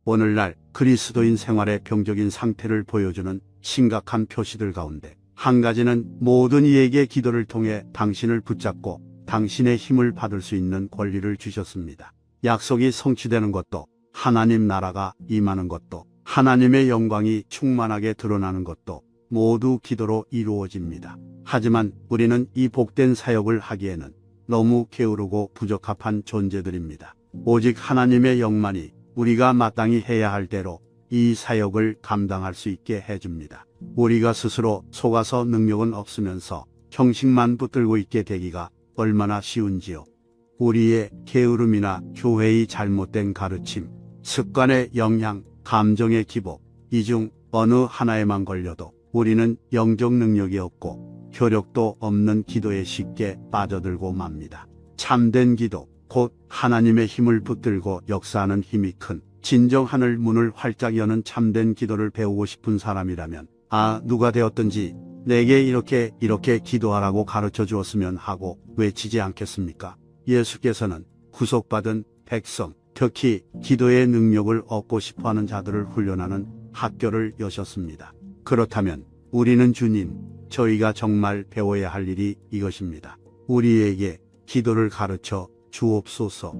오늘날 그리스도인 생활의 병적인 상태를 보여주는 심각한 표시들 가운데 한 가지는 모든 이에게 기도를 통해 당신을 붙잡고 당신의 힘을 받을 수 있는 권리를 주셨습니다. 약속이 성취되는 것도, 하나님 나라가 임하는 것도, 하나님의 영광이 충만하게 드러나는 것도 모두 기도로 이루어집니다. 하지만 우리는 이 복된 사역을 하기에는 너무 게으르고 부적합한 존재들입니다. 오직 하나님의 영만이 우리가 마땅히 해야 할 대로 이 사역을 감당할 수 있게 해줍니다. 우리가 스스로 속아서 능력은 없으면서 형식만 붙들고 있게 되기가 얼마나 쉬운지요. 우리의 게으름이나 교회의 잘못된 가르침, 습관의 영향, 감정의 기복, 이 중 어느 하나에만 걸려도 우리는 영적 능력이 없고 효력도 없는 기도에 쉽게 빠져들고 맙니다. 참된 기도, 곧 하나님의 힘을 붙들고 역사하는 힘이 큰 진정 하늘 문을 활짝 여는 참된 기도를 배우고 싶은 사람이라면 누가 되었든지 내게 이렇게 기도하라고 가르쳐 주었으면 하고 외치지 않겠습니까? 예수께서는 구속받은 백성, 특히 기도의 능력을 얻고 싶어하는 자들을 훈련하는 학교를 여셨습니다. 그렇다면 우리는 주님, 저희가 정말 배워야 할 일이 이것입니다. 우리에게 기도를 가르쳐 주옵소서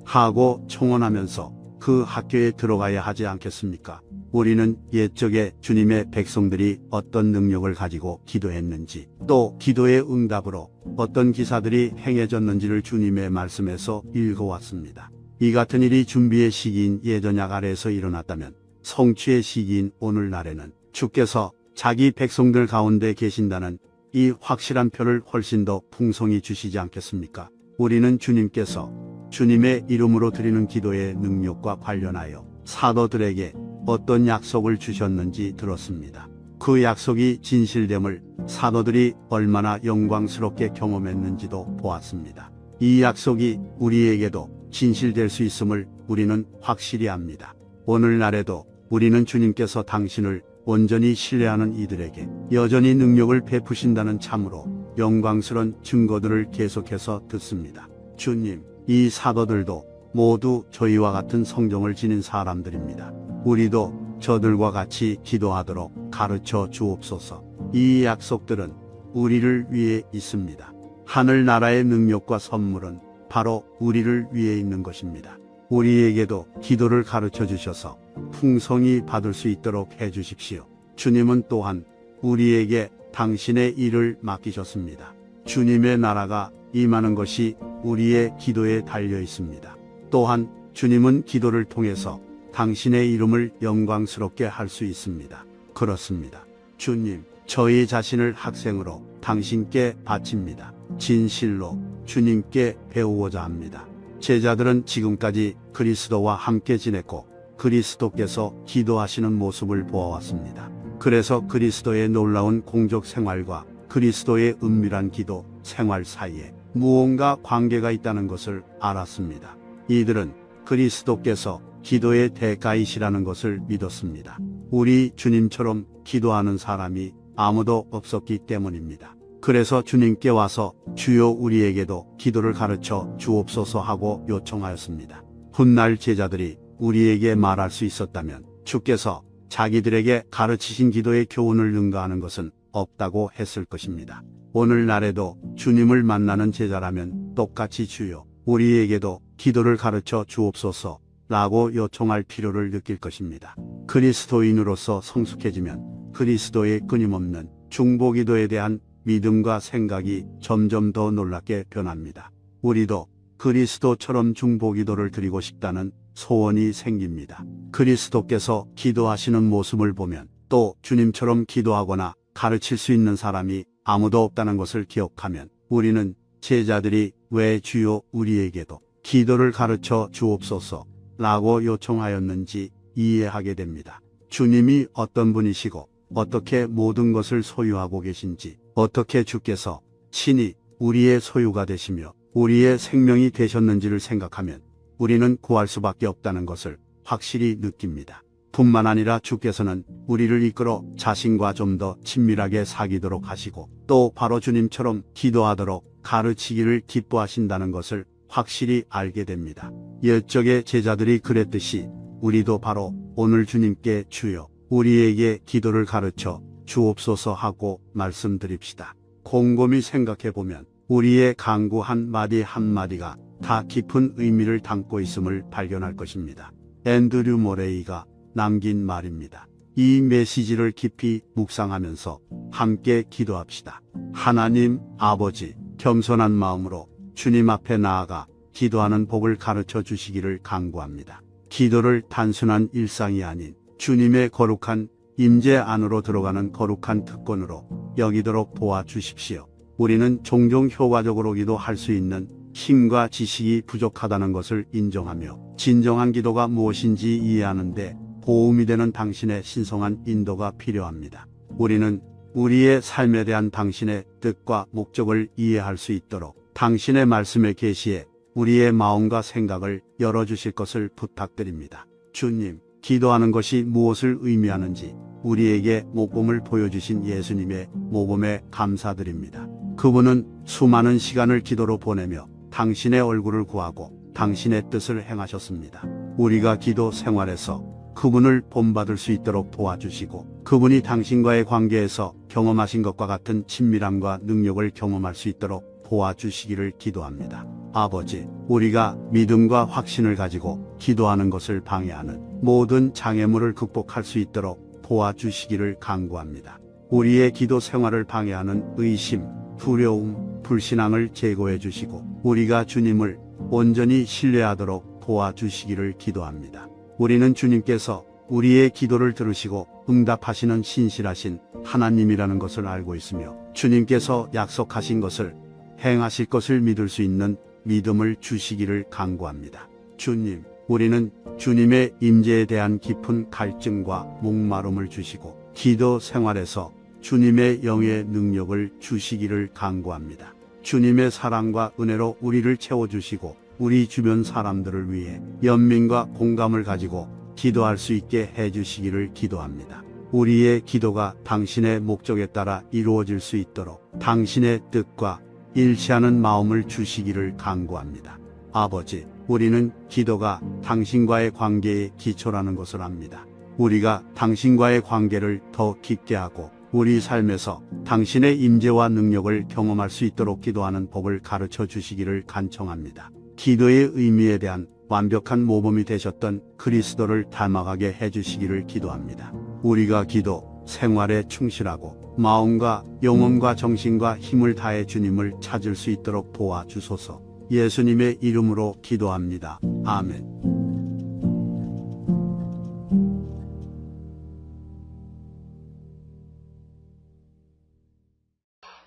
하고 청원하면서 그 학교에 들어가야 하지 않겠습니까? 우리는 옛적에 주님의 백성들이 어떤 능력을 가지고 기도했는지, 또 기도의 응답으로 어떤 기사들이 행해졌는지를 주님의 말씀에서 읽어왔습니다. 이 같은 일이 준비의 시기인 예전약 아래에서 일어났다면 성취의 시기인 오늘날에는 주께서 자기 백성들 가운데 계신다는 이 확실한 표를 훨씬 더 풍성히 주시지 않겠습니까? 우리는 주님께서 주님의 이름으로 드리는 기도의 능력과 관련하여 사도들에게 어떤 약속을 주셨는지 들었습니다. 그 약속이 진실됨을 사도들이 얼마나 영광스럽게 경험했는지도 보았습니다. 이 약속이 우리에게도 진실될 수 있음을 우리는 확실히 압니다. 오늘날에도 우리는 주님께서 당신을 온전히 신뢰하는 이들에게 여전히 능력을 베푸신다는 참으로 영광스러운 증거들을 계속해서 듣습니다. 주님, 이 사도들도 모두 저희와 같은 성정을 지닌 사람들입니다. 우리도 저들과 같이 기도하도록 가르쳐 주옵소서. 이 약속들은 우리를 위해 있습니다. 하늘나라의 능력과 선물은 바로 우리를 위해 있는 것입니다. 우리에게도 기도를 가르쳐 주셔서 풍성히 받을 수 있도록 해 주십시오. 주님은 또한 우리에게 당신의 일을 맡기셨습니다. 주님의 나라가 임하는 것이 우리의 기도에 달려 있습니다. 또한 주님은 기도를 통해서 당신의 이름을 영광스럽게 할 수 있습니다. 그렇습니다. 주님, 저희 자신을 학생으로 당신께 바칩니다. 진실로 주님께 배우고자 합니다. 제자들은 지금까지 그리스도와 함께 지냈고 그리스도께서 기도하시는 모습을 보아왔습니다. 그래서 그리스도의 놀라운 공적 생활과 그리스도의 은밀한 기도 생활 사이에 무언가 관계가 있다는 것을 알았습니다. 이들은 그리스도께서 기도의 대가이시라는 것을 믿었습니다. 우리 주님처럼 기도하는 사람이 아무도 없었기 때문입니다. 그래서 주님께 와서 주여 우리에게도 기도를 가르쳐 주옵소서 하고 요청하였습니다. 훗날 제자들이 우리에게 말할 수 있었다면 주께서 자기들에게 가르치신 기도의 교훈을 능가하는 것은 없다고 했을 것입니다. 오늘날에도 주님을 만나는 제자라면 똑같이 주여 우리에게도 기도를 가르쳐 주옵소서 라고 요청할 필요를 느낄 것입니다. 그리스도인으로서 성숙해지면 그리스도의 끊임없는 중보기도에 대한 믿음과 생각이 점점 더 놀랍게 변합니다. 우리도 그리스도처럼 중보기도를 드리고 싶다는 소원이 생깁니다. 그리스도께서 기도하시는 모습을 보면 또 주님처럼 기도하거나 가르칠 수 있는 사람이 아무도 없다는 것을 기억하면 우리는 제자들이 왜 주여 우리에게도 기도를 가르쳐 주옵소서 라고 요청하였는지 이해하게 됩니다. 주님이 어떤 분이시고 어떻게 모든 것을 소유하고 계신지, 어떻게 주께서 친히 우리의 소유가 되시며 우리의 생명이 되셨는지를 생각하면 우리는 구할 수밖에 없다는 것을 확실히 느낍니다. 뿐만 아니라 주께서는 우리를 이끌어 자신과 좀 더 친밀하게 사귀도록 하시고 또 바로 주님처럼 기도하도록 가르치기를 기뻐하신다는 것을 확실히 알게 됩니다. 옛적의 제자들이 그랬듯이 우리도 바로 오늘 주님께 주여 우리에게 기도를 가르쳐 주옵소서 하고 말씀드립시다. 곰곰이 생각해보면 우리의 간구 한마디 한마디가 다 깊은 의미를 담고 있음을 발견할 것입니다. 앤드류 모레이가 남긴 말입니다. 이 메시지를 깊이 묵상하면서 함께 기도합시다. 하나님 아버지, 겸손한 마음으로 주님 앞에 나아가 기도하는 법을 가르쳐 주시기를 간구합니다. 기도를 단순한 일상이 아닌 주님의 거룩한 임재 안으로 들어가는 거룩한 특권으로 여기도록 도와주십시오. 우리는 종종 효과적으로 기도할 수 있는 힘과 지식이 부족하다는 것을 인정하며 진정한 기도가 무엇인지 이해하는데 도움이 되는 당신의 신성한 인도가 필요합니다. 우리는 우리의 삶에 대한 당신의 뜻과 목적을 이해할 수 있도록 당신의 말씀의 계시에 우리의 마음과 생각을 열어주실 것을 부탁드립니다. 주님, 기도하는 것이 무엇을 의미하는지 우리에게 모범을 보여주신 예수님의 모범에 감사드립니다. 그분은 수많은 시간을 기도로 보내며 당신의 얼굴을 구하고 당신의 뜻을 행하셨습니다. 우리가 기도 생활에서 그분을 본받을 수 있도록 도와주시고 그분이 당신과의 관계에서 경험하신 것과 같은 친밀함과 능력을 경험할 수 있도록 도와주시기를 기도합니다. 아버지, 우리가 믿음과 확신을 가지고 기도하는 것을 방해하는 모든 장애물을 극복할 수 있도록 도와주시기를 간구합니다. 우리의 기도 생활을 방해하는 의심, 두려움, 불신앙을 제거해 주시고 우리가 주님을 온전히 신뢰하도록 도와주시기를 기도합니다. 우리는 주님께서 우리의 기도를 들으시고 응답하시는 신실하신 하나님이라는 것을 알고 있으며 주님께서 약속하신 것을 행하실 것을 믿을 수 있는 믿음을 주시기를 간구합니다. 주님, 우리는 주님의 임재에 대한 깊은 갈증과 목마름을 주시고 기도 생활에서 주님의 영의 능력을 주시기를 간구합니다. 주님의 사랑과 은혜로 우리를 채워주시고 우리 주변 사람들을 위해 연민과 공감을 가지고 기도할 수 있게 해주시기를 기도합니다. 우리의 기도가 당신의 목적에 따라 이루어질 수 있도록 당신의 뜻과 일치하는 마음을 주시기를 간구합니다. 아버지, 우리는 기도가 당신과의 관계의 기초라는 것을 압니다. 우리가 당신과의 관계를 더 깊게 하고 우리 삶에서 당신의 임재와 능력을 경험할 수 있도록 기도하는 법을 가르쳐 주시기를 간청합니다. 기도의 의미에 대한 완벽한 모범이 되셨던 그리스도를 닮아가게 해주시기를 기도합니다. 우리가 기도 생활에 충실하고 마음과 영혼과 정신과 힘을 다해 주님을 찾을 수 있도록 도와주소서. 예수님의 이름으로 기도합니다. 아멘.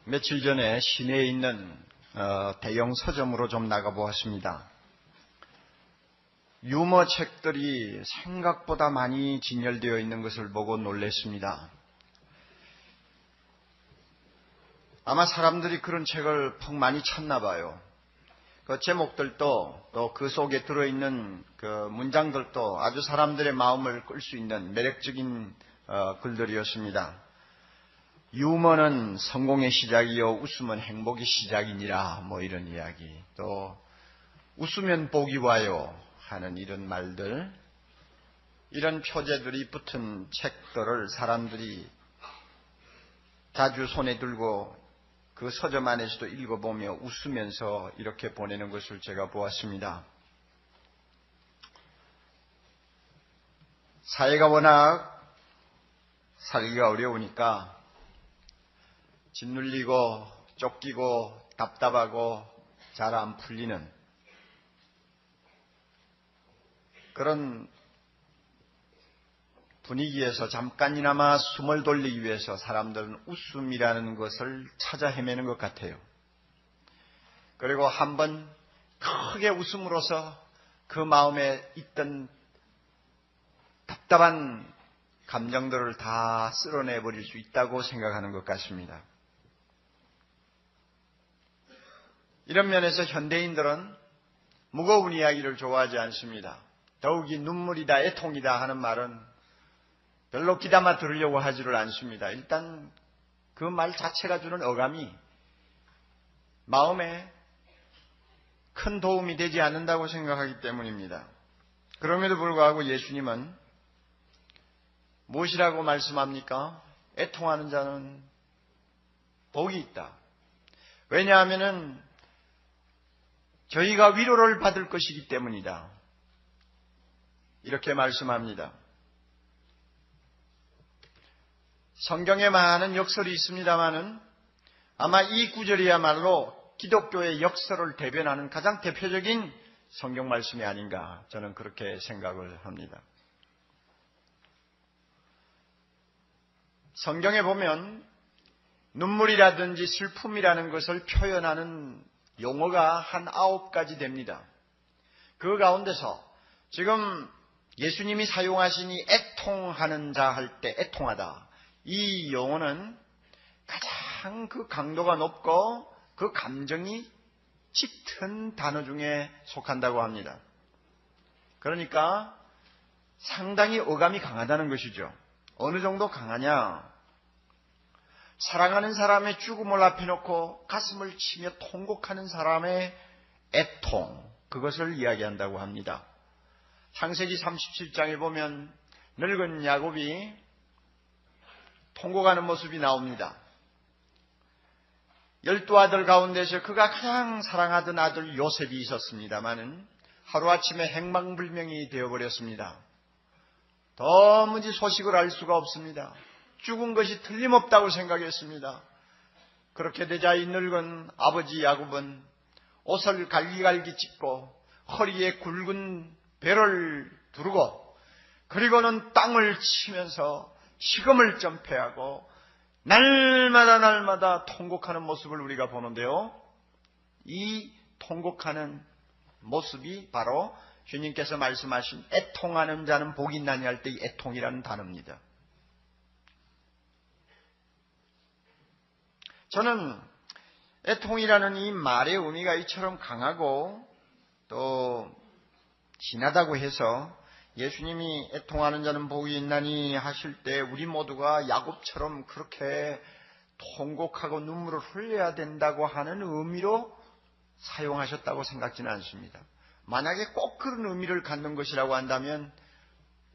며칠 전에 시내에 있는 대형 서점으로 좀 나가보았습니다. 유머 책들이 생각보다 많이 진열되어 있는 것을 보고 놀랐습니다. 아마 사람들이 그런 책을 퍽 많이 찾나 봐요. 그 제목들도 또 그 속에 들어있는 그 문장들도 아주 사람들의 마음을 끌 수 있는 매력적인 글들이었습니다. 유머는 성공의 시작이요 웃음은 행복의 시작이니라, 뭐 이런 이야기, 또 웃으면 복이 와요 하는 이런 말들, 이런 표제들이 붙은 책들을 사람들이 자주 손에 들고 그 서점 안에서도 읽어보며 웃으면서 이렇게 보내는 것을 제가 보았습니다. 사회가 워낙 살기가 어려우니까 짓눌리고 쫓기고 답답하고 잘 안 풀리는 그런 분위기에서 잠깐이나마 숨을 돌리기 위해서 사람들은 웃음이라는 것을 찾아 헤매는 것 같아요. 그리고 한번 크게 웃음으로써 그 마음에 있던 답답한 감정들을 다 쓸어내버릴 수 있다고 생각하는 것 같습니다. 이런 면에서 현대인들은 무거운 이야기를 좋아하지 않습니다. 더욱이 눈물이다, 애통이다 하는 말은 별로 귀담아 들으려고 하지를 않습니다. 일단 그 말 자체가 주는 어감이 마음에 큰 도움이 되지 않는다고 생각하기 때문입니다. 그럼에도 불구하고 예수님은 무엇이라고 말씀합니까? 애통하는 자는 복이 있다. 왜냐하면은 저희가 위로를 받을 것이기 때문이다. 이렇게 말씀합니다. 성경에 많은 역설이 있습니다마는 아마 이 구절이야말로 기독교의 역설을 대변하는 가장 대표적인 성경 말씀이 아닌가 저는 그렇게 생각을 합니다. 성경에 보면 눈물이라든지 슬픔이라는 것을 표현하는 용어가 한 9가지 됩니다. 그 가운데서 지금 예수님이 사용하신 이 애통하는 자 할 때 애통하다. 이 용어는 가장 그 강도가 높고 그 감정이 짙은 단어 중에 속한다고 합니다. 그러니까 상당히 어감이 강하다는 것이죠. 어느 정도 강하냐? 사랑하는 사람의 죽음을 앞에 놓고 가슴을 치며 통곡하는 사람의 애통, 그것을 이야기한다고 합니다. 창세기 37장에 보면 늙은 야곱이 통곡하는 모습이 나옵니다. 12아들 가운데서 그가 가장 사랑하던 아들 요셉이 있었습니다마는 하루아침에 행방불명이 되어버렸습니다. 도무지 소식을 알 수가 없습니다. 죽은 것이 틀림없다고 생각했습니다. 그렇게 되자 이 늙은 아버지 야곱은 옷을 갈기갈기 찢고 허리에 굵은 배를 두르고 그리고는 땅을 치면서 식음을 전폐하고 날마다 통곡하는 모습을 우리가 보는데요. 이 통곡하는 모습이 바로 주님께서 말씀하신 애통하는 자는 복이 있나니 할 때 이 애통이라는 단어입니다. 저는 애통이라는 이 말의 의미가 이처럼 강하고 또 진하다고 해서 예수님이 애통하는 자는 복이 있나니 하실 때 우리 모두가 야곱처럼 그렇게 통곡하고 눈물을 흘려야 된다고 하는 의미로 사용하셨다고 생각지는 않습니다. 만약에 꼭 그런 의미를 갖는 것이라고 한다면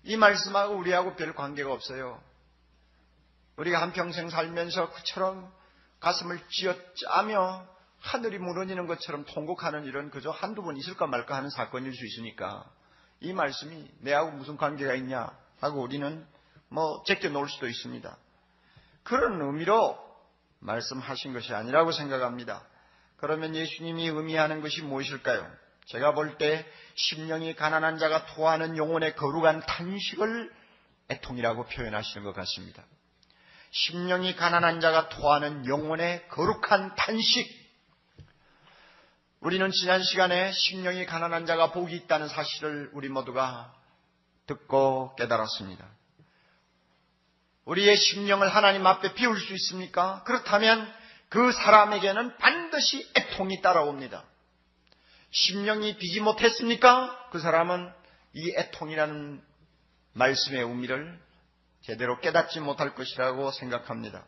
이 말씀하고 우리하고 별 관계가 없어요. 우리가 한평생 살면서 그처럼 가슴을 쥐어짜며 하늘이 무너지는 것처럼 통곡하는 일은 그저 한두 번 있을까 말까 하는 사건일 수 있으니까 이 말씀이 내하고 무슨 관계가 있냐 하고 우리는 제껴 놓을 수도 있습니다. 그런 의미로 말씀하신 것이 아니라고 생각합니다. 그러면 예수님이 의미하는 것이 무엇일까요? 제가 볼 때 심령이 가난한 자가 토하는 영혼의 거룩한 탄식을 애통이라고 표현하시는 것 같습니다. 심령이 가난한 자가 토하는 영혼의 거룩한 탄식. 우리는 지난 시간에 심령이 가난한 자가 복이 있다는 사실을 우리 모두가 듣고 깨달았습니다. 우리의 심령을 하나님 앞에 비울 수 있습니까? 그렇다면 그 사람에게는 반드시 애통이 따라옵니다. 심령이 비지 못했습니까? 그 사람은 이 애통이라는 말씀의 의미를 제대로 깨닫지 못할 것이라고 생각합니다.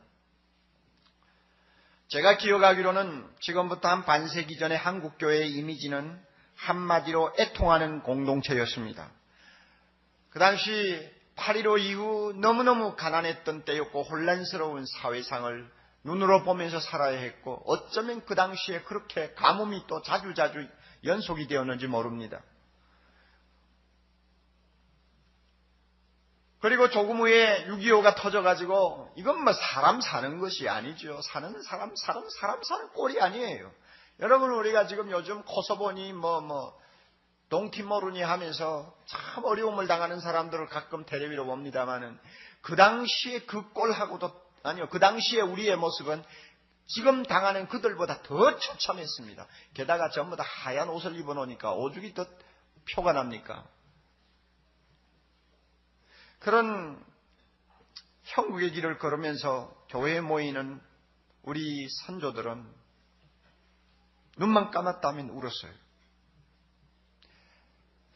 제가 기억하기로는 지금부터 한 반세기 전에 한국교회의 이미지는 한마디로 애통하는 공동체였습니다. 그 당시 8.15 이후 너무너무 가난했던 때였고 혼란스러운 사회상을 눈으로 보면서 살아야 했고 어쩌면 그 당시에 그렇게 가뭄이 또 자주자주 연속이 되었는지 모릅니다. 그리고 조금 후에 6.25가 터져가지고 이건 사람 사는 것이 아니죠. 사람 사는 꼴이 아니에요. 여러분 우리가 지금 요즘 코소보니 동티모르니 하면서 참 어려움을 당하는 사람들을 가끔 텔레비로 봅니다만은 그 당시에 그 꼴하고도 아니요. 그 당시에 우리의 모습은 지금 당하는 그들보다 더 처참했습니다. 게다가 전부 다 하얀 옷을 입어놓으니까 오죽이 더 표가 납니까? 그런 형국의 길을 걸으면서 교회에 모이는 우리 선조들은 눈만 감았다면 울었어요.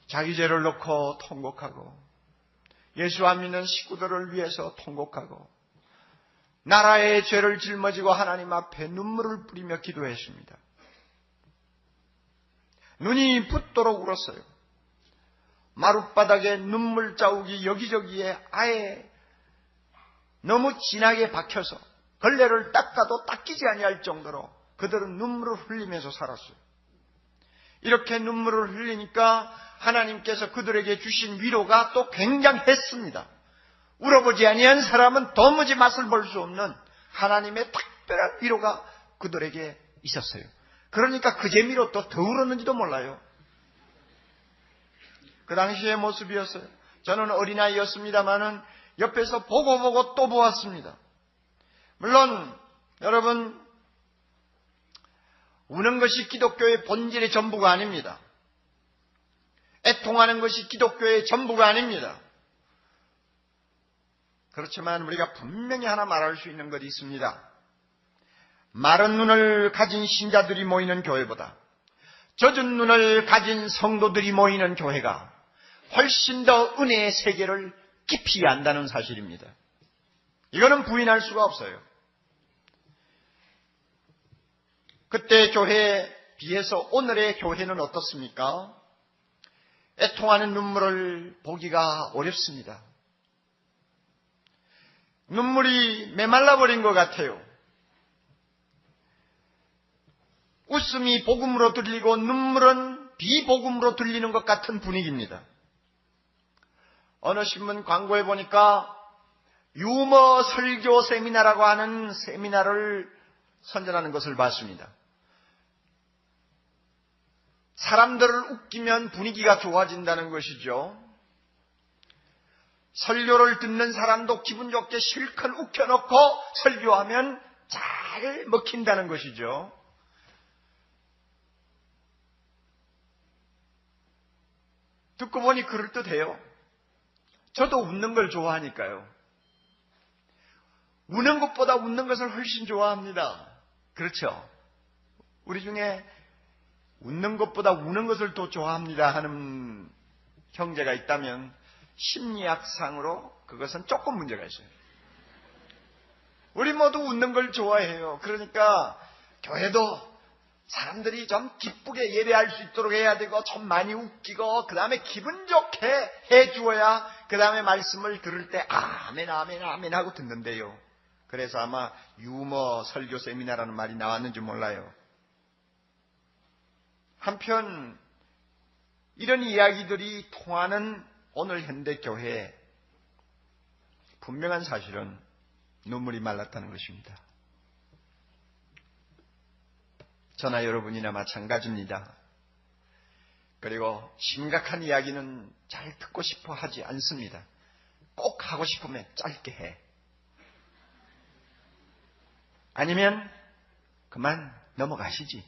자기 죄를 놓고 통곡하고 예수 안 믿는 식구들을 위해서 통곡하고 나라의 죄를 짊어지고 하나님 앞에 눈물을 뿌리며 기도했습니다. 눈이 붓도록 울었어요. 마룻바닥에 눈물 자국이 여기저기에 아예 너무 진하게 박혀서 걸레를 닦아도 닦이지 아니할 정도로 그들은 눈물을 흘리면서 살았어요. 이렇게 눈물을 흘리니까 하나님께서 그들에게 주신 위로가 또 굉장했습니다. 울어보지 아니한 사람은 도무지 맛을 볼 수 없는 하나님의 특별한 위로가 그들에게 있었어요. 그러니까 그 재미로 또 더 울었는지도 몰라요. 그 당시의 모습이었어요. 저는 어린아이였습니다마는 옆에서 보고 또 보았습니다. 물론 여러분, 우는 것이 기독교의 본질의 전부가 아닙니다. 애통하는 것이 기독교의 전부가 아닙니다. 그렇지만 우리가 분명히 하나 말할 수 있는 것이 있습니다. 마른 눈을 가진 신자들이 모이는 교회보다 젖은 눈을 가진 성도들이 모이는 교회가 훨씬 더 은혜의 세계를 깊이 안다는 사실입니다. 이거는 부인할 수가 없어요. 그때 교회에 비해서 오늘의 교회는 어떻습니까? 애통하는 눈물을 보기가 어렵습니다. 눈물이 메말라버린 것 같아요. 웃음이 복음으로 들리고 눈물은 비복음으로 들리는 것 같은 분위기입니다. 어느 신문 광고에 보니까 유머 설교 세미나라고 하는 세미나를 선전하는 것을 봤습니다. 사람들을 웃기면 분위기가 좋아진다는 것이죠. 설교를 듣는 사람도 기분 좋게 실컷 웃겨놓고 설교하면 잘 먹힌다는 것이죠. 듣고 보니 그럴듯해요. 저도 웃는 걸 좋아하니까요. 우는 것보다 웃는 것을 훨씬 좋아합니다. 그렇죠? 우리 중에 웃는 것보다 우는 것을 더 좋아합니다 하는 형제가 있다면 심리학상으로 그것은 조금 문제가 있어요. 우리 모두 웃는 걸 좋아해요. 그러니까 교회도 사람들이 좀 기쁘게 예배할 수 있도록 해야 되고 좀 많이 웃기고 그 다음에 기분 좋게 해주어야 그 다음에 말씀을 들을 때 아멘 아멘 아멘 하고 듣는데요. 그래서 아마 유머 설교 세미나라는 말이 나왔는지 몰라요. 한편 이런 이야기들이 통하는 오늘 현대 교회에 분명한 사실은 눈물이 말랐다는 것입니다. 저나 여러분이나 마찬가지입니다. 그리고 심각한 이야기는 잘 듣고 싶어 하지 않습니다. 꼭 하고 싶으면 짧게 해. 아니면 그만 넘어가시지.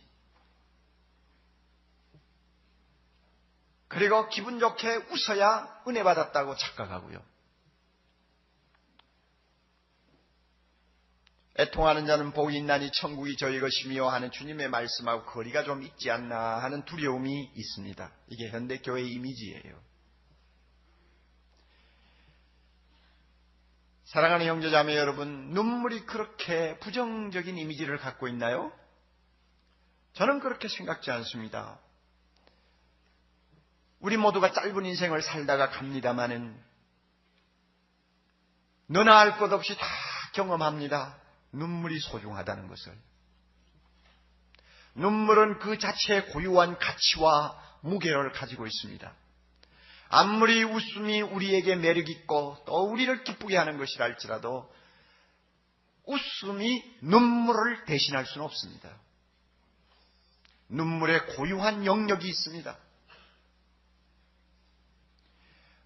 그리고 기분 좋게 웃어야 은혜 받았다고 착각하고요. 애통하는 자는 복이 있나니 천국이 저희 것이며 하는 주님의 말씀하고 거리가 좀 있지 않나 하는 두려움이 있습니다. 이게 현대교회의 이미지예요. 사랑하는 형제자매 여러분, 눈물이 그렇게 부정적인 이미지를 갖고 있나요? 저는 그렇게 생각지 않습니다. 우리 모두가 짧은 인생을 살다가 갑니다마는 너나 할 것 없이 다 경험합니다. 눈물이 소중하다는 것을. 눈물은 그 자체의 고유한 가치와 무게를 가지고 있습니다. 아무리 웃음이 우리에게 매력있고 또 우리를 기쁘게 하는 것이라 할지라도 웃음이 눈물을 대신할 수는 없습니다. 눈물의 고유한 영역이 있습니다.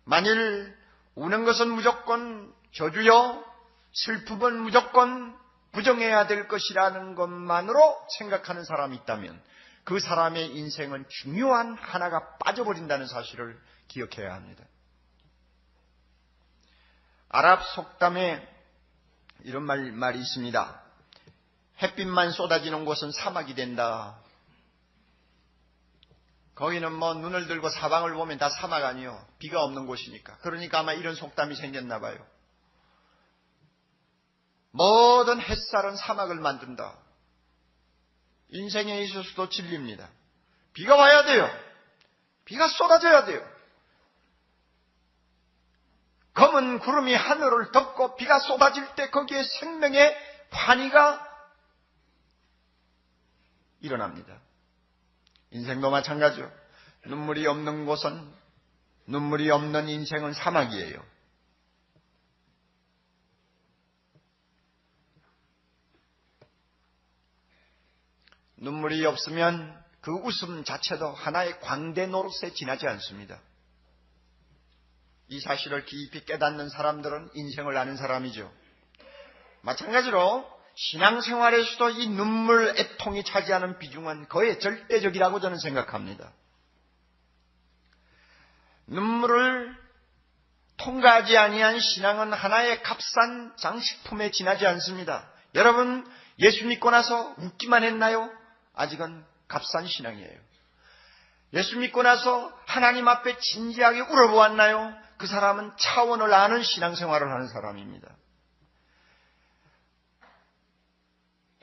만일 우는 것은 무조건 저주요, 슬픔은 무조건 부정해야 될 것이라는 것만으로 생각하는 사람이 있다면 그 사람의 인생은 중요한 하나가 빠져버린다는 사실을 기억해야 합니다. 아랍 속담에 이런 말이 있습니다. 햇빛만 쏟아지는 곳은 사막이 된다. 거기는 뭐 눈을 들고 사방을 보면 다 사막 아니요. 비가 없는 곳이니까. 그러니까 아마 이런 속담이 생겼나 봐요. 모든 햇살은 사막을 만든다. 인생에 있어서도 진리입니다. 비가 와야 돼요. 비가 쏟아져야 돼요. 검은 구름이 하늘을 덮고 비가 쏟아질 때 거기에 생명의 환희가 일어납니다. 인생도 마찬가지요. 눈물이 없는 곳은, 눈물이 없는 인생은 사막이에요. 눈물이 없으면 그 웃음 자체도 하나의 광대 노릇에 지나지 않습니다. 이 사실을 깊이 깨닫는 사람들은 인생을 아는 사람이죠. 마찬가지로 신앙생활에서도 이 눈물, 애통이 차지하는 비중은 거의 절대적이라고 저는 생각합니다. 눈물을 통과하지 아니한 신앙은 하나의 값싼 장식품에 지나지 않습니다. 여러분, 예수 믿고 나서 웃기만 했나요? 아직은 값싼 신앙이에요. 예수 믿고 나서 하나님 앞에 진지하게 울어보았나요? 그 사람은 차원을 아는 신앙생활을 하는 사람입니다.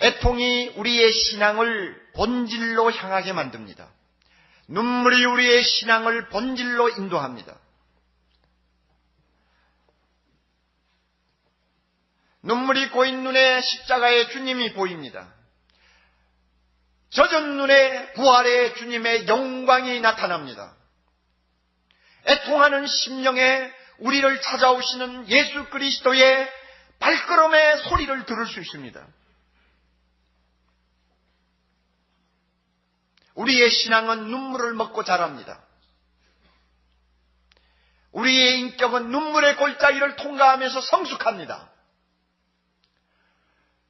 애통이 우리의 신앙을 본질로 향하게 만듭니다. 눈물이 우리의 신앙을 본질로 인도합니다. 눈물이 고인 눈에 십자가의 주님이 보입니다. 젖은 눈에 부활의 주님의 영광이 나타납니다. 애통하는 심령에 우리를 찾아오시는 예수 그리스도의 발걸음의 소리를 들을 수 있습니다. 우리의 신앙은 눈물을 먹고 자랍니다. 우리의 인격은 눈물의 골짜기를 통과하면서 성숙합니다.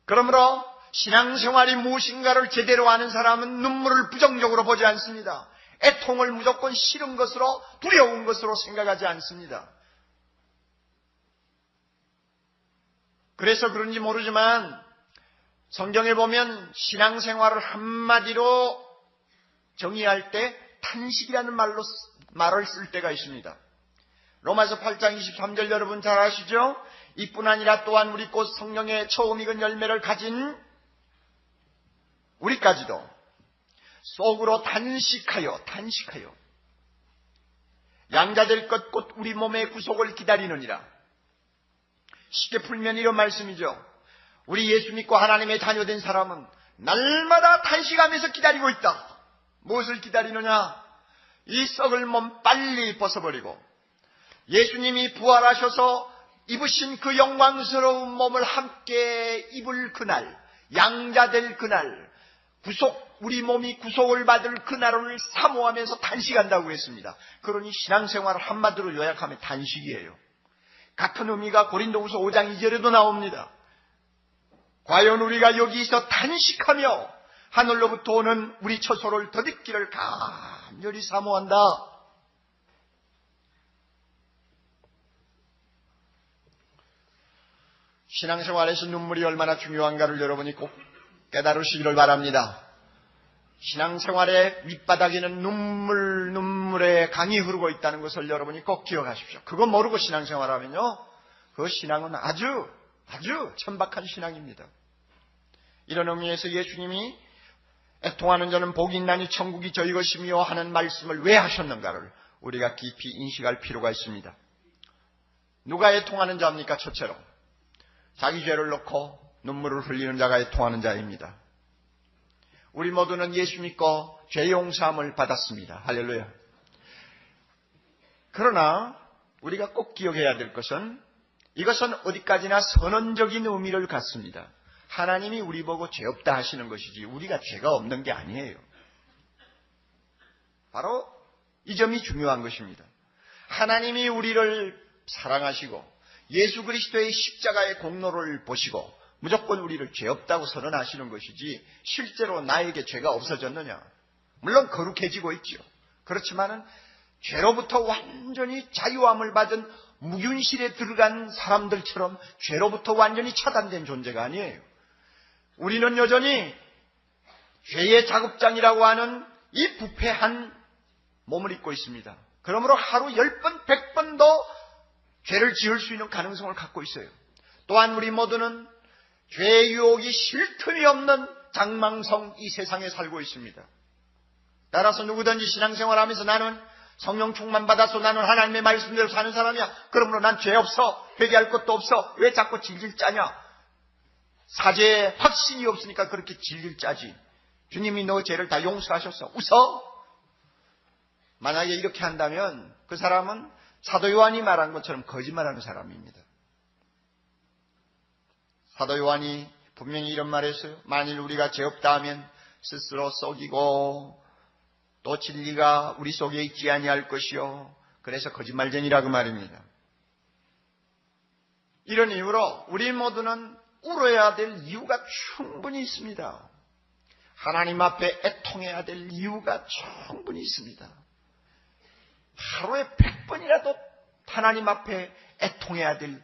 그러므로 신앙생활이 무엇인가를 제대로 아는 사람은 눈물을 부정적으로 보지 않습니다. 애통을 무조건 싫은 것으로, 두려운 것으로 생각하지 않습니다. 그래서 그런지 모르지만 성경에 보면 신앙생활을 한마디로 정의할 때 탄식이라는 말을 쓸 때가 있습니다. 로마서 8장 23절 여러분 잘 아시죠? 이뿐 아니라 또한 우리 곧 성령의 처음 익은 열매를 가진 우리까지도 속으로 탄식하여 양자될 것 곧 우리 몸의 구속을 기다리느니라. 쉽게 풀면 이런 말씀이죠. 우리 예수 믿고 하나님의 자녀된 사람은 날마다 탄식하면서 기다리고 있다. 무엇을 기다리느냐? 이 썩을 몸 빨리 벗어버리고 예수님이 부활하셔서 입으신 그 영광스러운 몸을 함께 입을 그날, 양자될 그날, 우리 몸이 구속을 받을 그날을 사모하면서 탄식한다고 했습니다. 그러니 신앙생활을 한마디로 요약하면 탄식이에요. 같은 의미가 고린도후서 5장 2절에도 나옵니다. 과연 우리가 여기서 탄식하며 하늘로부터 오는 우리 처소를 덧입기를 간절히 사모한다. 신앙생활에서 눈물이 얼마나 중요한가를 여러분이 꼭 깨달으시기를 바랍니다. 신앙생활의 밑바닥에는 눈물의 강이 흐르고 있다는 것을 여러분이 꼭 기억하십시오. 그거 모르고 신앙생활하면요, 그 신앙은 아주 천박한 신앙입니다. 이런 의미에서 예수님이 애통하는 자는 복이 있나니 천국이 저희 것이며 하는 말씀을 왜 하셨는가를 우리가 깊이 인식할 필요가 있습니다. 누가 애통하는 자입니까? 첫째로 자기 죄를 놓고 눈물을 흘리는 자가 애통하는 자입니다. 우리 모두는 예수 믿고 죄 용서함을 받았습니다. 할렐루야. 그러나 우리가 꼭 기억해야 될 것은 이것은 어디까지나 선언적인 의미를 갖습니다. 하나님이 우리 보고 죄 없다 하시는 것이지 우리가 죄가 없는 게 아니에요. 바로 이 점이 중요한 것입니다. 하나님이 우리를 사랑하시고 예수 그리스도의 십자가의 공로를 보시고 무조건 우리를 죄 없다고 선언하시는 것이지 실제로 나에게 죄가 없어졌느냐? 물론 거룩해지고 있죠. 그렇지만은 죄로부터 완전히 자유함을 받은 무균실에 들어간 사람들처럼 죄로부터 완전히 차단된 존재가 아니에요. 우리는 여전히 죄의 자급장이라고 하는 이 부패한 몸을 입고 있습니다. 그러므로 하루 10번, 100번도 죄를 지을 수 있는 가능성을 갖고 있어요. 또한 우리 모두는 죄의 유혹이 쉴 틈이 없는 장망성 이 세상에 살고 있습니다. 따라서 누구든지 신앙생활하면서 나는 성령 충만 받아서 나는 하나님의 말씀대로 사는 사람이야. 그러므로 난 죄 없어. 회개할 것도 없어. 왜 자꾸 질질 짜냐? 사죄에 확신이 없으니까 그렇게 질질 짜지. 주님이 너 죄를 다 용서하셨어. 웃어? 만약에 이렇게 한다면 그 사람은 사도 요한이 말한 것처럼 거짓말하는 사람입니다. 사도 요한이 분명히 이런 말을 했어요. 만일 우리가 죄 없다 하면 스스로 속이고 또 진리가 우리 속에 있지 아니할 것이요. 그래서 거짓말쟁이라고 말입니다. 이런 이유로 우리 모두는 울어야 될 이유가 충분히 있습니다. 하나님 앞에 애통해야 될 이유가 충분히 있습니다. 하루에 100번이라도 하나님 앞에 애통해야 될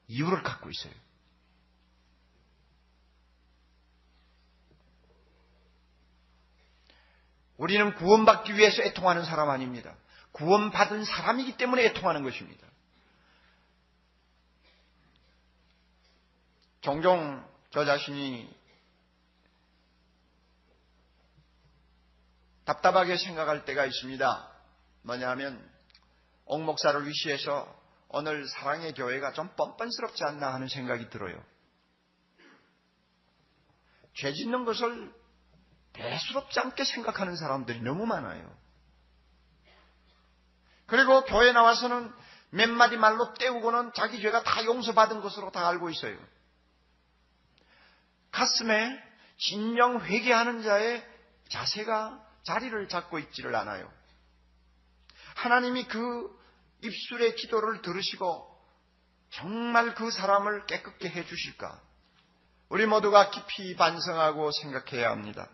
이유를 갖고 있어요. 우리는 구원받기 위해서 애통하는 사람 아닙니다. 구원받은 사람이기 때문에 애통하는 것입니다. 종종 저 자신이 답답하게 생각할 때가 있습니다. 뭐냐면 옥 목사를 위시해서 오늘 사랑의 교회가 좀 뻔뻔스럽지 않나 하는 생각이 들어요. 죄 짓는 것을 대수롭지 않게 생각하는 사람들이 너무 많아요. 그리고 교회 나와서는 몇 마디 말로 때우고는 자기 죄가 다 용서받은 것으로 다 알고 있어요. 가슴에 진정 회개하는 자의 자세가 자리를 잡고 있지를 않아요. 하나님이 그 입술의 기도를 들으시고 정말 그 사람을 깨끗게 해주실까? 우리 모두가 깊이 반성하고 생각해야 합니다.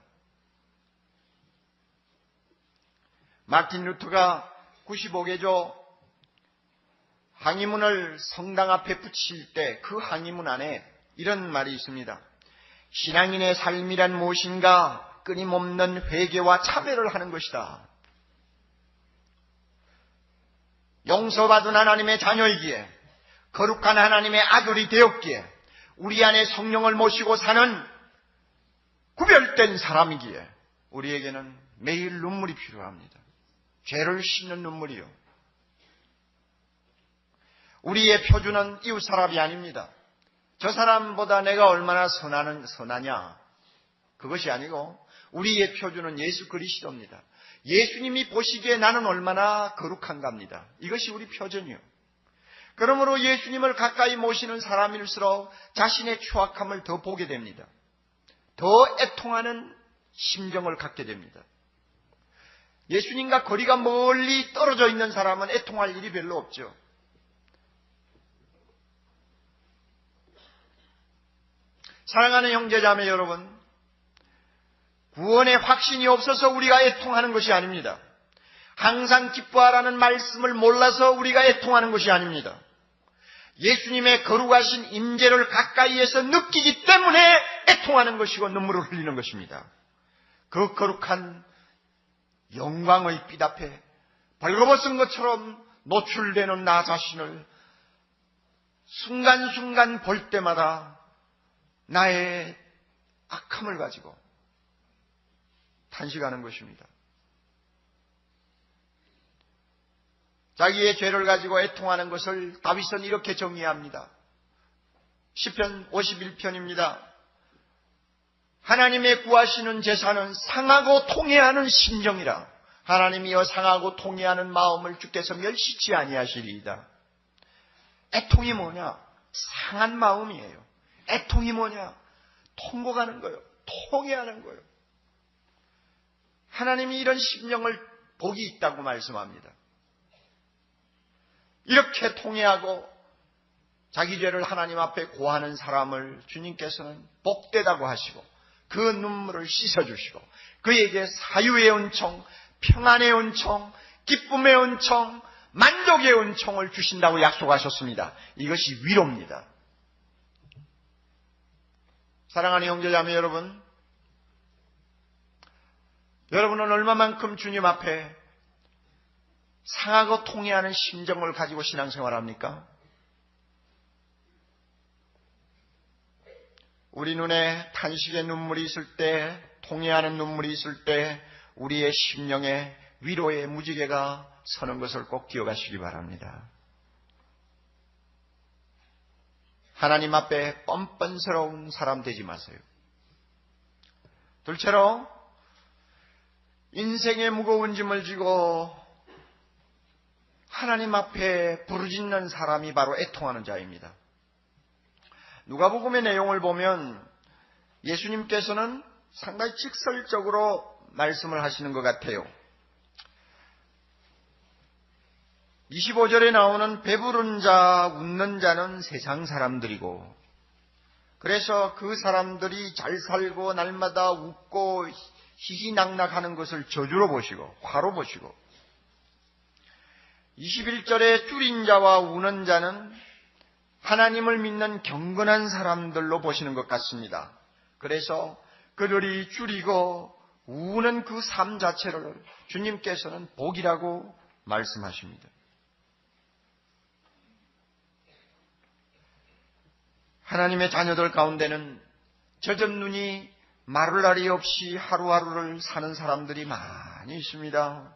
마틴 루터가 95개조 항의문을 성당 앞에 붙일 때 그 항의문 안에 이런 말이 있습니다. 신앙인의 삶이란 무엇인가? 끊임없는 회개와 참회를 하는 것이다. 용서받은 하나님의 자녀이기에 거룩한 하나님의 아들이 되었기에 우리 안에 성령을 모시고 사는 구별된 사람이기에 우리에게는 매일 눈물이 필요합니다. 죄를 씻는 눈물이요. 우리의 표준은 이웃 사람이 아닙니다. 저 사람보다 내가 얼마나 선하냐. 그것이 아니고 우리의 표준은 예수 그리스도입니다. 예수님이 보시기에 나는 얼마나 거룩한가입니다. 이것이 우리 표준이요. 그러므로 예수님을 가까이 모시는 사람일수록 자신의 추악함을 더 보게 됩니다. 더 애통하는 심정을 갖게 됩니다. 예수님과 거리가 멀리 떨어져 있는 사람은 애통할 일이 별로 없죠. 사랑하는 형제자매 여러분, 구원의 확신이 없어서 우리가 애통하는 것이 아닙니다. 항상 기뻐하라는 말씀을 몰라서 우리가 애통하는 것이 아닙니다. 예수님의 거룩하신 임재를 가까이에서 느끼기 때문에 애통하는 것이고 눈물을 흘리는 것입니다. 그 거룩한 영광의 빛 앞에 벌거벗은 것처럼 노출되는 나 자신을 순간순간 볼 때마다 나의 악함을 가지고 탄식하는 것입니다. 자기의 죄를 가지고 애통하는 것을 다윗은 이렇게 정의합니다. 시편 51편입니다. 하나님의 구하시는 제사는 상하고 통회하는 심정이라. 하나님이여 상하고 통회하는 마음을 주께서 멸시치 아니하시리이다. 애통이 뭐냐? 상한 마음이에요. 애통이 뭐냐? 통곡하는 거예요. 통회하는 거예요. 하나님이 이런 심령을 복이 있다고 말씀합니다. 이렇게 통회하고 자기 죄를 하나님 앞에 고하는 사람을 주님께서는 복되다고 하시고 그 눈물을 씻어주시고 그에게 사유의 은총, 평안의 은총, 기쁨의 은총, 만족의 은총을 주신다고 약속하셨습니다. 이것이 위로입니다. 사랑하는 형제자매 여러분, 여러분은 얼마만큼 주님 앞에 상하고 통회하는 심정을 가지고 신앙생활합니까? 우리 눈에 탄식의 눈물이 있을 때, 통회하는 눈물이 있을 때 우리의 심령에 위로의 무지개가 서는 것을 꼭 기억하시기 바랍니다. 하나님 앞에 뻔뻔스러운 사람 되지 마세요. 둘째로 인생의 무거운 짐을 지고 하나님 앞에 부르짖는 사람이 바로 애통하는 자입니다. 누가복음의 내용을 보면 예수님께서는 상당히 직설적으로 말씀을 하시는 것 같아요. 25절에 나오는 배부른 자, 웃는 자는 세상 사람들이고, 그래서 그 사람들이 잘 살고 날마다 웃고 희희낙낙하는 것을 저주로 보시고 화로 보시고, 21절에 줄인 자와 우는 자는 하나님을 믿는 경건한 사람들로 보시는 것 같습니다. 그래서 그들이 줄이고 우는 그 삶 자체를 주님께서는 복이라고 말씀하십니다. 하나님의 자녀들 가운데는 젖은 눈이 마를 날이 없이 하루하루를 사는 사람들이 많이 있습니다.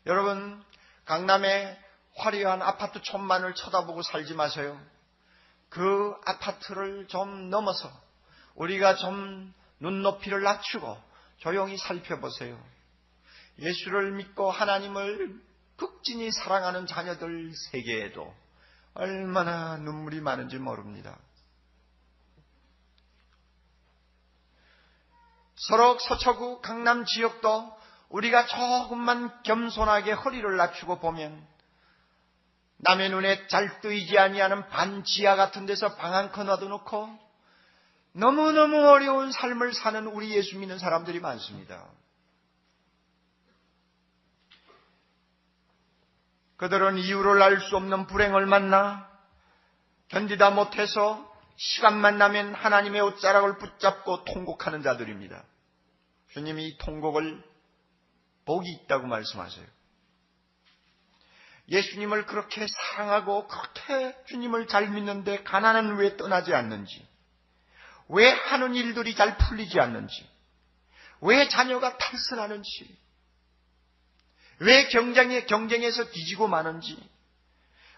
여러분, 강남의 화려한 아파트 촌만을 쳐다보고 살지 마세요. 그 아파트를 좀 넘어서 우리가 좀 눈높이를 낮추고 조용히 살펴보세요. 예수를 믿고 하나님을 극진히 사랑하는 자녀들 세계에도 얼마나 눈물이 많은지 모릅니다. 서록 서초구 강남 지역도 우리가 조금만 겸손하게 허리를 낮추고 보면 남의 눈에 잘 뜨이지 아니하는 반지하 같은 데서 방 한 칸 얻어놓고 너무너무 어려운 삶을 사는 우리 예수 믿는 사람들이 많습니다. 그들은 이유를 알 수 없는 불행을 만나 견디다 못해서 시간만 나면 하나님의 옷자락을 붙잡고 통곡하는 자들입니다. 주님이 이 통곡을 복이 있다고 말씀하세요. 예수님을 그렇게 사랑하고 그렇게 주님을 잘 믿는데 가난은 왜 떠나지 않는지, 왜 하는 일들이 잘 풀리지 않는지, 왜 자녀가 탈선하는지, 왜 경쟁에서 뒤지고 마는지,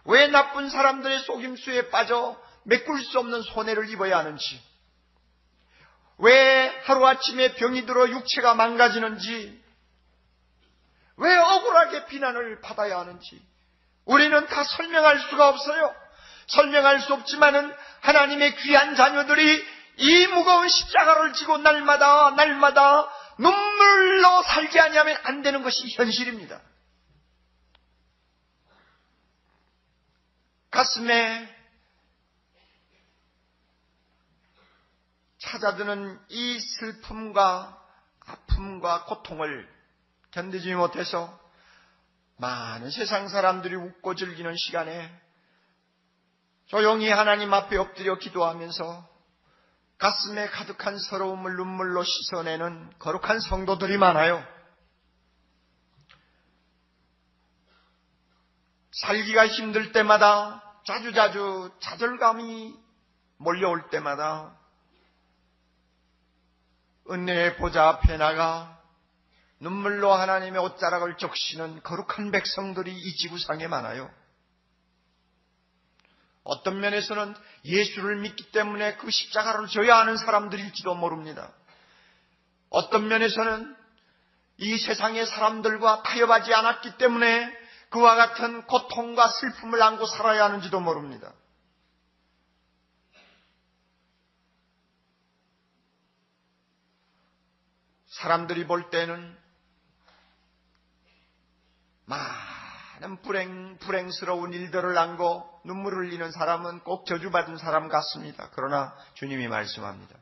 왜 나쁜 사람들의 속임수에 빠져 메꿀 수 없는 손해를 입어야 하는지, 왜 하루아침에 병이 들어 육체가 망가지는지, 왜 억울하게 비난을 받아야 하는지 우리는 다 설명할 수가 없어요. 설명할 수 없지만은 하나님의 귀한 자녀들이 이 무거운 십자가를 지고 날마다 눈물로 살지 아니하면 안 되는 것이 현실입니다. 가슴에 찾아드는 이 슬픔과 아픔과 고통을 견디지 못해서 많은 세상 사람들이 웃고 즐기는 시간에 조용히 하나님 앞에 엎드려 기도하면서 가슴에 가득한 서러움을 눈물로 씻어내는 거룩한 성도들이 많아요. 살기가 힘들 때마다 자주자주 좌절감이 몰려올 때마다 은혜의 보좌 앞에 나가 눈물로 하나님의 옷자락을 적시는 거룩한 백성들이 이 지구상에 많아요. 어떤 면에서는 예수를 믿기 때문에 그 십자가를 져야 하는 사람들일지도 모릅니다. 어떤 면에서는 이 세상의 사람들과 타협하지 않았기 때문에 그와 같은 고통과 슬픔을 안고 살아야 하는지도 모릅니다. 사람들이 볼 때는 많은 불행스러운 일들을 안고 눈물을 흘리는 사람은 꼭 저주받은 사람 같습니다. 그러나 주님이 말씀합니다.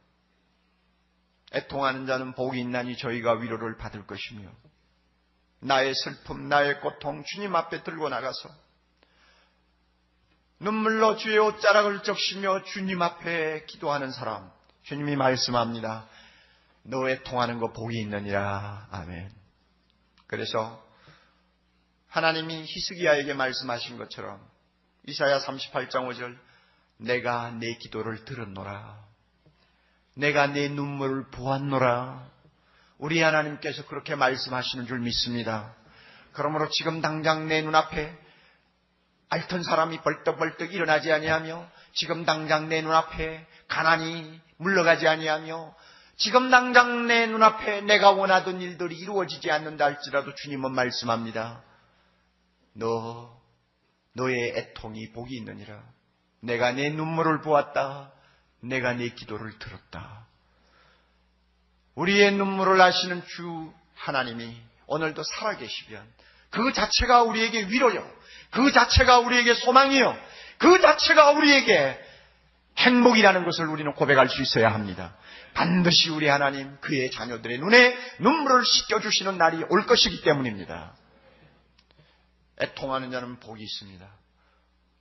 애통하는 자는 복이 있나니 저희가 위로를 받을 것이며, 나의 슬픔, 나의 고통 주님 앞에 들고 나가서 눈물로 주의 옷자락을 적시며 주님 앞에 기도하는 사람, 주님이 말씀합니다. 너 애통하는 거 복이 있느니라. 아멘. 그래서 하나님이 히스기야에게 말씀하신 것처럼 이사야 38장 5절 내가 내 기도를 들었노라. 내가 내 눈물을 보았노라. 우리 하나님께서 그렇게 말씀하시는 줄 믿습니다. 그러므로 지금 당장 내 눈앞에 앓던 사람이 벌떡벌떡 일어나지 아니하며, 지금 당장 내 눈앞에 가난이 물러가지 아니하며, 지금 당장 내 눈앞에 내가 원하던 일들이 이루어지지 않는다 할지라도 주님은 말씀합니다. 너의 애통이 복이 있느니라. 내가 내 눈물을 보았다. 내가 내 기도를 들었다. 우리의 눈물을 아시는 주 하나님이 오늘도 살아계시면 그 자체가 우리에게 위로요, 그 자체가 우리에게 소망이요, 그 자체가 우리에게 행복이라는 것을 우리는 고백할 수 있어야 합니다. 반드시 우리 하나님 그의 자녀들의 눈에 눈물을 씻겨주시는 날이 올 것이기 때문입니다. 애통하는 자는 복이 있습니다.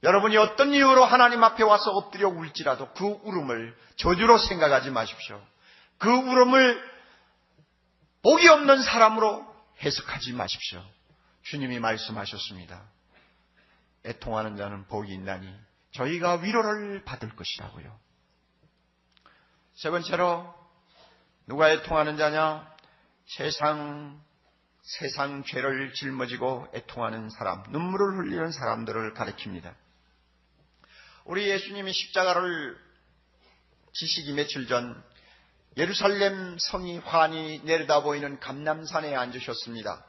여러분이 어떤 이유로 하나님 앞에 와서 엎드려 울지라도 그 울음을 저주로 생각하지 마십시오. 그 울음을 복이 없는 사람으로 해석하지 마십시오. 주님이 말씀하셨습니다. 애통하는 자는 복이 있나니 저희가 위로를 받을 것이라고요. 세 번째로 누가 애통하는 자냐? 세상 죄를 짊어지고 애통하는 사람, 눈물을 흘리는 사람들을 가리킵니다. 우리 예수님이 십자가를 지시기 며칠 전 예루살렘 성이 환히 내려다 보이는 감람산에 앉으셨습니다.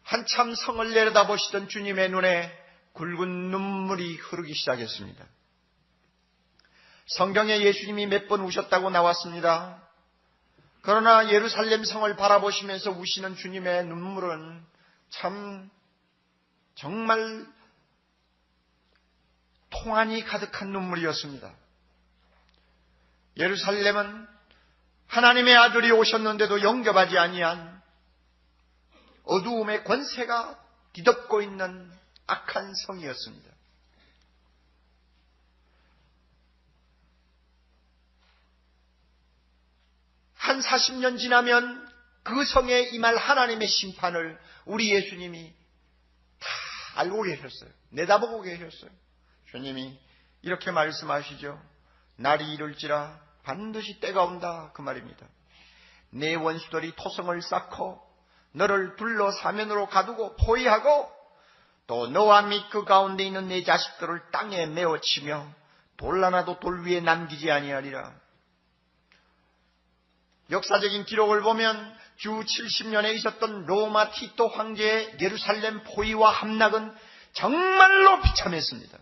한참 성을 내려다보시던 주님의 눈에 굵은 눈물이 흐르기 시작했습니다. 성경에 예수님이 몇 번 우셨다고 나왔습니다. 그러나 예루살렘 성을 바라보시면서 우시는 주님의 눈물은 정말 통한이 가득한 눈물이었습니다. 예루살렘은 하나님의 아들이 오셨는데도 영접하지 아니한 어두움의 권세가 뒤덮고 있는 악한 성이었습니다. 한 40년 지나면 그 성에 임할 하나님의 심판을 우리 예수님이 다 알고 계셨어요. 내다보고 계셨어요. 주님이 이렇게 말씀하시죠. 날이 이룰지라 반드시 때가 온다, 그 말입니다. 내 원수들이 토성을 쌓고 너를 둘러 사면으로 가두고 포위하고 또 너와 및 그 가운데 있는 내 자식들을 땅에 메어치며 돌 하나도 돌 위에 남기지 아니하리라. 역사적인 기록을 보면 주 70년에 있었던 로마 티토 황제의 예루살렘 포위와 함락은 정말로 비참했습니다.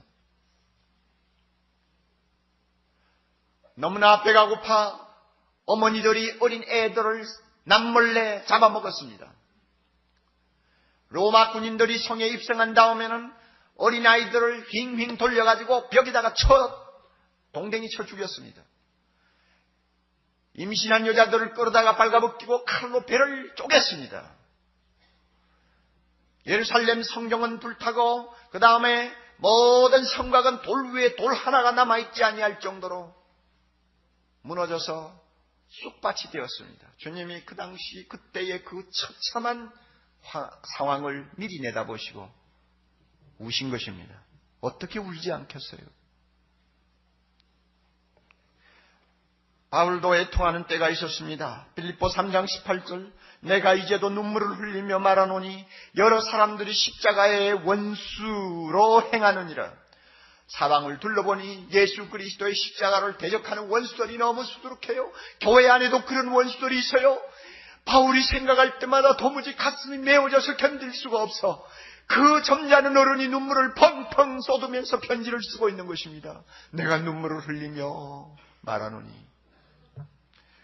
너무나 배가 고파 어머니들이 어린 애들을 남몰래 잡아먹었습니다. 로마 군인들이 성에 입성한 다음에는 어린아이들을 휑휑 돌려가지고 벽에다가 동댕이 쳐 죽였습니다. 임신한 여자들을 끌어다가 발가벗기고 칼로 배를 쪼갰습니다. 예루살렘 성경은 불타고 그 다음에 모든 성곽은 돌 위에 돌 하나가 남아있지 아니할 정도로 무너져서 쑥밭이 되었습니다. 주님이 그 당시 그때의 그 처참한 상황을 미리 내다보시고 우신 것입니다. 어떻게 울지 않겠어요? 바울도 애통하는 때가 있었습니다. 빌립보 3장 18절 내가 이제도 눈물을 흘리며 말하노니 여러 사람들이 십자가의 원수로 행하느니라. 사방을 둘러보니 예수 그리스도의 십자가를 대적하는 원수들이 너무 수두룩해요. 교회 안에도 그런 원수들이 있어요. 바울이 생각할 때마다 도무지 가슴이 메워져서 견딜 수가 없어 그 점잖은 어른이 눈물을 펑펑 쏟으면서 편지를 쓰고 있는 것입니다. 내가 눈물을 흘리며 말하노니.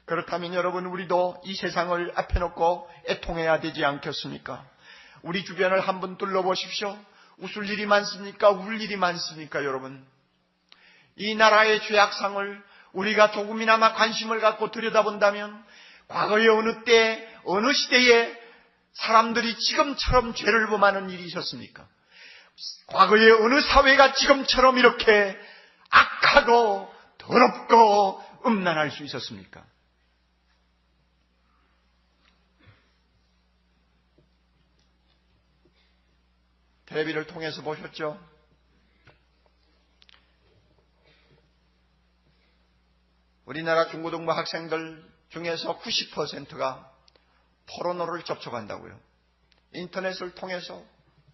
그렇다면 여러분, 우리도 이 세상을 앞에 놓고 애통해야 되지 않겠습니까? 우리 주변을 한번 둘러보십시오. 웃을 일이 많습니까? 울 일이 많습니까? 여러분, 이 나라의 죄악상을 우리가 조금이나마 관심을 갖고 들여다본다면 과거의 어느 때 어느 시대에 사람들이 지금처럼 죄를 범하는 일이 있었습니까? 과거의 어느 사회가 지금처럼 이렇게 악하고 더럽고 음란할 수 있었습니까? 텔레비를 통해서 보셨죠? 우리나라 중고등부 학생들 중에서 90%가 포르노를 접촉한다고요. 인터넷을 통해서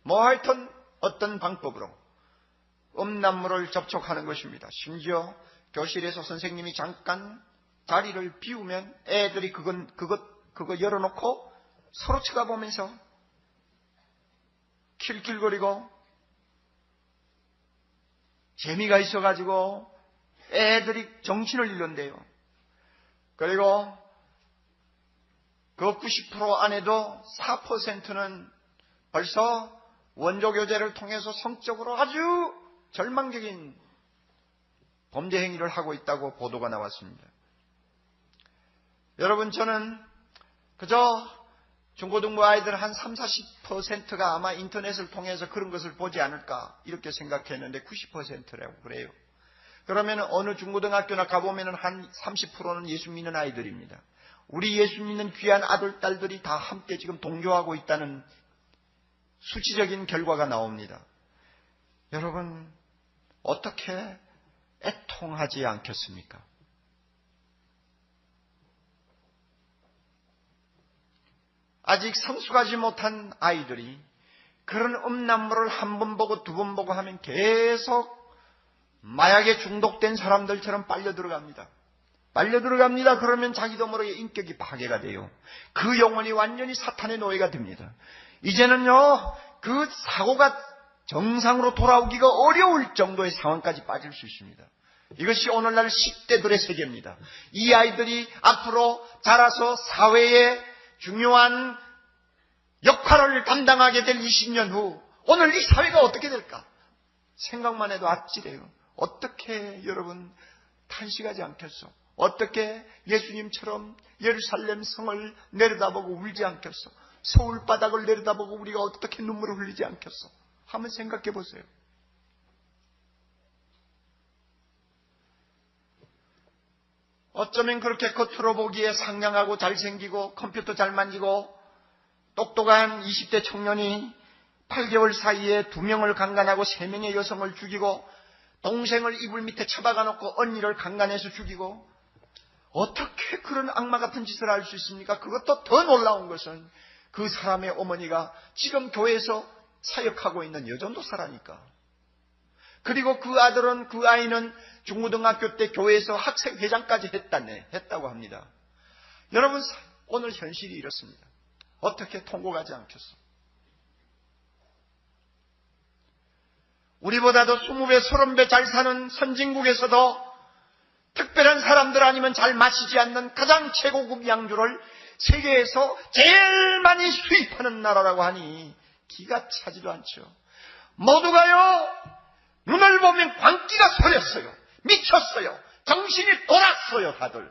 뭐 하여튼 어떤 방법으로 음란물을 접촉하는 것입니다. 심지어 교실에서 선생님이 잠깐 자리를 비우면 애들이 그거 열어놓고 서로 쳐다보면서 킬킬거리고 재미가 있어가지고 애들이 정신을 잃는데요. 그리고 그 90% 안에도 4%는 벌써 원조교제를 통해서 성적으로 아주 절망적인 범죄 행위를 하고 있다고 보도가 나왔습니다. 여러분, 저는 그저 중고등부 아이들 한 30-40%가 아마 인터넷을 통해서 그런 것을 보지 않을까 이렇게 생각했는데 90%라고 그래요. 그러면 어느 중고등학교나 가보면 한 30%는 예수 믿는 아이들입니다. 우리 예수 믿는 귀한 아들, 딸들이 다 함께 지금 동조하고 있다는 수치적인 결과가 나옵니다. 여러분, 어떻게 애통하지 않겠습니까? 아직 성숙하지 못한 아이들이 그런 음란물을 한 번 보고 두 번 보고 하면 계속 마약에 중독된 사람들처럼 빨려 들어갑니다. 그러면 자기도 모르게 인격이 파괴가 돼요. 그 영혼이 완전히 사탄의 노예가 됩니다. 이제는요, 그 사고가 정상으로 돌아오기가 어려울 정도의 상황까지 빠질 수 있습니다. 이것이 오늘날 10대들의 세계입니다. 이 아이들이 앞으로 자라서 사회에 중요한 역할을 담당하게 될 20년 후 오늘 이 사회가 어떻게 될까? 생각만 해도 아찔해요. 어떻게 여러분 탄식하지 않겠어? 어떻게 예수님처럼 예루살렘 성을 내려다보고 울지 않겠어? 서울 바닥을 내려다보고 우리가 어떻게 눈물을 흘리지 않겠어? 한번 생각해 보세요. 어쩌면 그렇게 겉으로 보기에 상냥하고 잘생기고 컴퓨터 잘 만지고 똑똑한 20대 청년이 8개월 사이에 2명을 강간하고 3명의 여성을 죽이고 동생을 이불 밑에 처박아 놓고 언니를 강간해서 죽이고 어떻게 그런 악마 같은 짓을 할 수 있습니까? 그것도 더 놀라운 것은 그 사람의 어머니가 지금 교회에서 사역하고 있는 여전도사라니까. 그리고 그 아이는 중고등학교 때 교회에서 학생회장까지 했다고 합니다. 여러분, 오늘 현실이 이렇습니다. 어떻게 통곡하지 않겠어? 우리보다도 20배, 30배 잘 사는 선진국에서도 특별한 사람들 아니면 잘 마시지 않는 가장 최고급 양주를 세계에서 제일 많이 수입하는 나라라고 하니 기가 차지도 않죠. 모두가요, 눈을 보면 광기가 서렸어요. 미쳤어요. 정신이 돌았어요, 다들.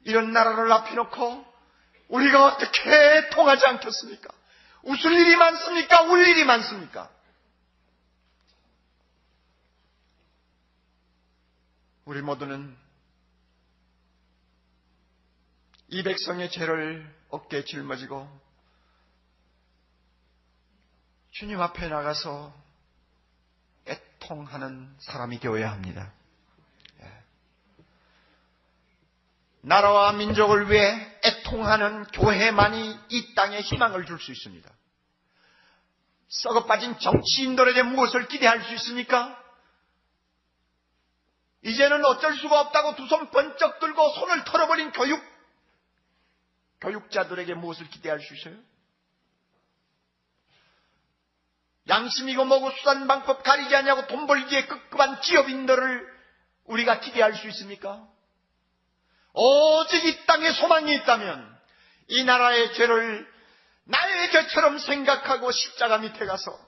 이런 나라를 앞에 놓고 우리가 어떻게 통하지 않겠습니까? 웃을 일이 많습니까? 울 일이 많습니까? 우리 모두는 이 백성의 죄를 어깨에 짊어지고 주님 앞에 나가서 애통하는 사람이 되어야 합니다. 나라와 민족을 위해 애통하는 교회만이 이 땅에 희망을 줄 수 있습니다. 썩어빠진 정치인들에게 무엇을 기대할 수 있습니까? 이제는 어쩔 수가 없다고 두 손 번쩍 들고 손을 털어버린 교육자들에게 무엇을 기대할 수 있어요? 양심이고 뭐고 수단방법 가리지 않냐고 돈 벌기에 급급한 기업인들을 우리가 기대할 수 있습니까? 오직 이 땅에 소망이 있다면 이 나라의 죄를 나의 죄처럼 생각하고 십자가 밑에 가서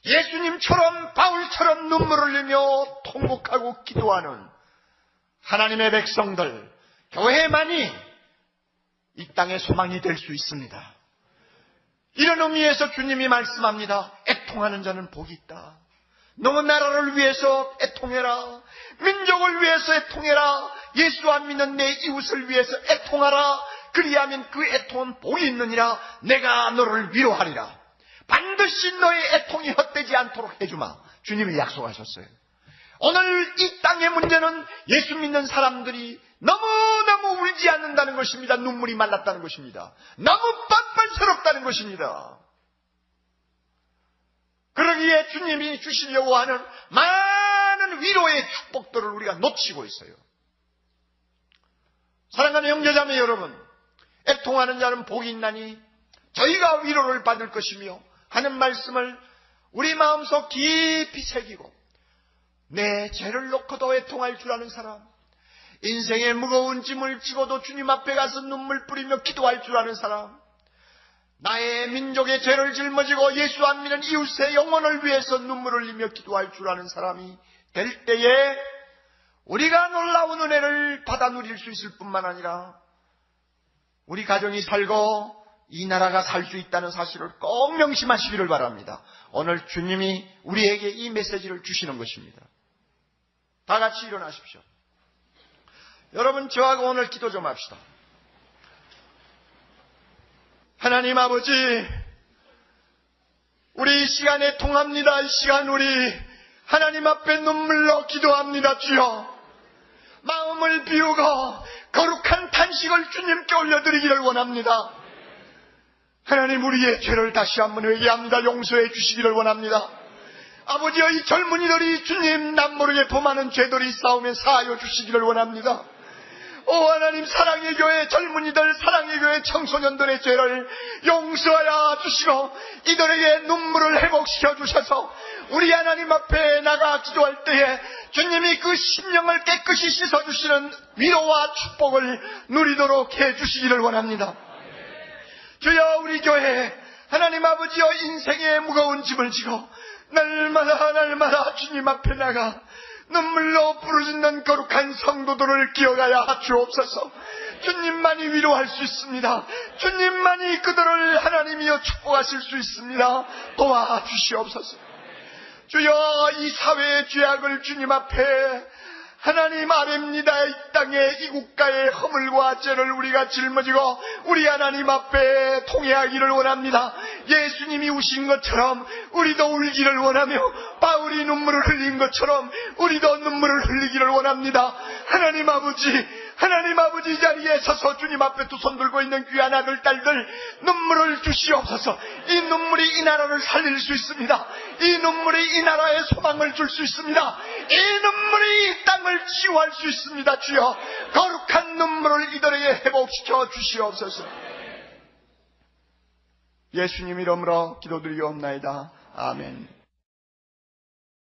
예수님처럼 바울처럼 눈물을 흘리며 통곡하고 기도하는 하나님의 백성들, 교회만이 이 땅의 소망이 될 수 있습니다. 이런 의미에서 주님이 말씀합니다. 애통하는 자는 복이 있다. 너 나라를 위해서 애통해라. 민족을 위해서 애통해라. 예수 안 믿는 내 이웃을 위해서 애통하라. 그리하면 그 애통은 복이 있느니라. 내가 너를 위로하리라. 반드시 너의 애통이 헛되지 않도록 해주마. 주님이 약속하셨어요. 오늘 이 땅의 문제는 예수 믿는 사람들이 너무너무 울지 않는다는 것입니다. 눈물이 말랐다는 것입니다. 너무 뻔뻔스럽다는 것입니다. 그러기에 주님이 주시려고 하는 많은 위로의 축복들을 우리가 놓치고 있어요. 사랑하는 형제자매 여러분, 애통하는 자는 복이 있나니 저희가 위로를 받을 것이며 하는 말씀을 우리 마음속 깊이 새기고 내 죄를 놓고도 애통할 줄 아는 사람, 인생의 무거운 짐을 지고도 주님 앞에 가서 눈물 뿌리며 기도할 줄 아는 사람, 나의 민족의 죄를 짊어지고 예수 안 믿는 이웃의 영혼을 위해서 눈물을 흘리며 기도할 줄 아는 사람이 될 때에 우리가 놀라운 은혜를 받아 누릴 수 있을 뿐만 아니라 우리 가정이 살고 이 나라가 살 수 있다는 사실을 꼭 명심하시기를 바랍니다. 오늘 주님이 우리에게 이 메시지를 주시는 것입니다. 다 같이 일어나십시오. 여러분, 저하고 오늘 기도 좀 합시다. 하나님 아버지, 우리 이 시간에 통합니다. 이 시간 우리 하나님 앞에 눈물로 기도합니다. 주여, 마음을 비우고 거룩한 탄식을 주님께 올려드리기를 원합니다. 하나님, 우리의 죄를 다시 한번 회개합니다. 용서해 주시기를 원합니다. 아버지여, 이 젊은이들이 주님 남모르게 범하는 죄들이 싸우면 사하여 주시기를 원합니다. 오 하나님, 사랑의 교회 젊은이들, 사랑의 교회 청소년들의 죄를 용서하여 주시고 이들에게 눈물을 회복시켜 주셔서 우리 하나님 앞에 나가 기도할 때에 주님이 그 심령을 깨끗이 씻어주시는 위로와 축복을 누리도록 해주시기를 원합니다. 주여, 우리 교회 하나님 아버지여, 인생의 무거운 짐을 지고 날마다 주님 앞에 나가 눈물로 부르짖는 거룩한 성도들을 기억하여 주옵소서. 주님만이 위로할 수 있습니다. 주님만이 그들을 하나님이여 축복하실 수 있습니다. 도와주시옵소서. 주여, 이 사회의 죄악을 주님 앞에 하나님 아뢰입니다. 이 땅에, 이 국가의 허물과 죄를 우리가 짊어지고 우리 하나님 앞에 통회하기를 원합니다. 예수님이 우신 것처럼 우리도 울기를 원하며 바울이 눈물을 흘린 것처럼 우리도 눈물을 흘리기를 원합니다. 하나님 아버지, 이 자리에 서서 주님 앞에 두 손 들고 있는 귀한 아들, 딸들 눈물을 주시옵소서. 이 눈물이 이 나라를 살릴 수 있습니다. 이 눈물이 이 나라에 소망을 줄 수 있습니다. 이 눈물이 이 땅을 치유할 수 있습니다. 주여, 거룩한 눈물을 이들에게 회복시켜 주시옵소서. 예수님 이름으로 기도드리옵나이다. 아멘.